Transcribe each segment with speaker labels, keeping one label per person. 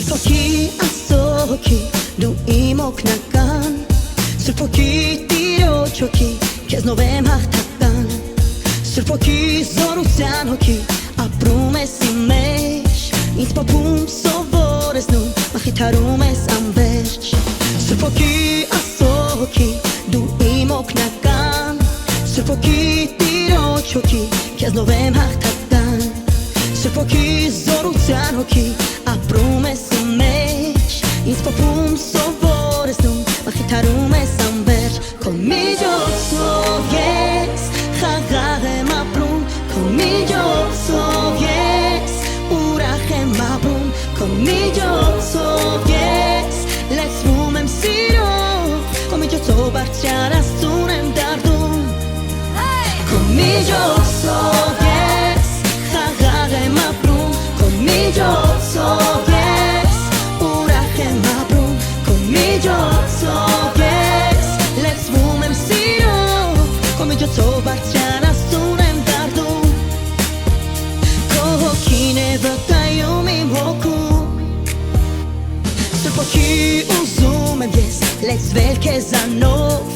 Speaker 1: Սրբոքի ասոքի դու իմ օգնական Սրբոքի տիրոջ հոգի քեզնով եմ հաղթական Սրբոքի զորության հոգի ապրում ես իմ մեջ Ինձ պոպում սովորեցնում մխիթարում ես անվերջ Սրբոքի ասոքի դու իմ օգնական Սրբոքի տիրոջ հոգի քեզնով եմ հաղթական Սրբոքի զորության հոգի ապրում ես իմ մեջ Ինձ պոպում սովորեցնում մխիթարում ես անվերջ Քո միջոցով ես խաղաղ եմ ապրում Քո միջոցով ես ուրախ եմ ապրում Քո միջոցով ես լեցվում եմ սիրով Քո միջոցով բարձրան Աստծուն եմ դառնում Քո միջոցով ես խաղաղ եմ ապրում Քո միջոցով ես ուրախ եմ ապրում Քո միջոցով ես լեցվում եմ սիրով Քո միջոցով բարձրան Աստծուն եմ դառնում Քո հոգին է վկայում իմ հոգում Սրբոքի ուզում եմ ես լեցվել քեզանով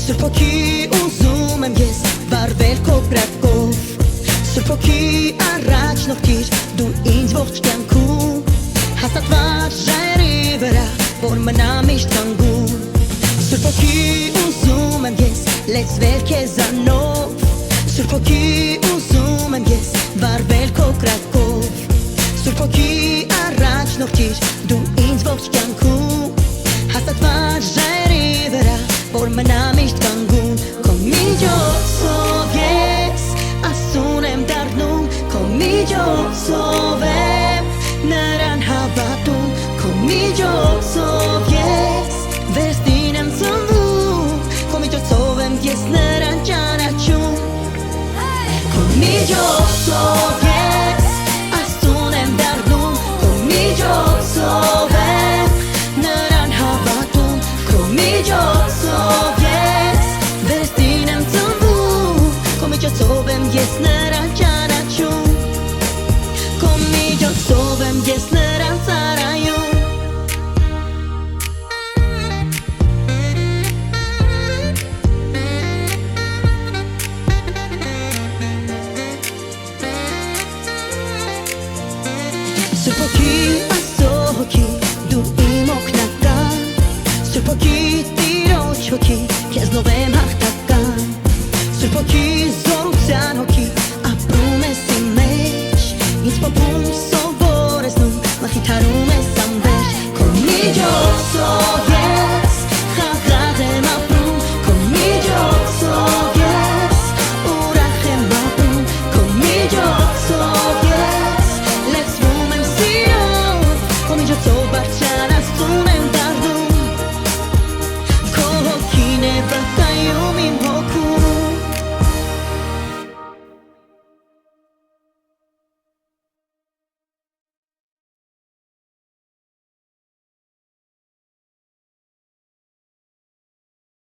Speaker 1: Սրբոքի ուզում եմ ես վարվել քո կրակով Սրբոքի առաջնորդիր դու ինձ ողջ կյանքում Հաստատված ժայռի վրա որ մնամ միշտ կանգուն Սրբոքի ուզում եմ ես լեցվել քեզանով Սրբոքի ուզում եմ ես վարվել քո կրակով Սրբոքի առաջնորդիր դու ինձ ողջ կյանքում Հաստատված ժայռի վրա որ մնամ միշտ կանգուն Քո միջոցով ես Աստծուն եմ դառնում Քո միջոցով եմ նրան հավատում Քո միջոցով ես վերստին եմ ծնվում Քո միջոցով եմ ես նրան ճանաչում Քո միջոցով ես Աստծուն եմ դառնում Քո միջոցով եմ նրան հավատում Քո միջոցով ես վերստին եմ ծնվում Քո միջոցով եմ ես նրան ճանաչում Քո միջոցով եմ ես նրան ծառայում Սրբոքի ասոքի դու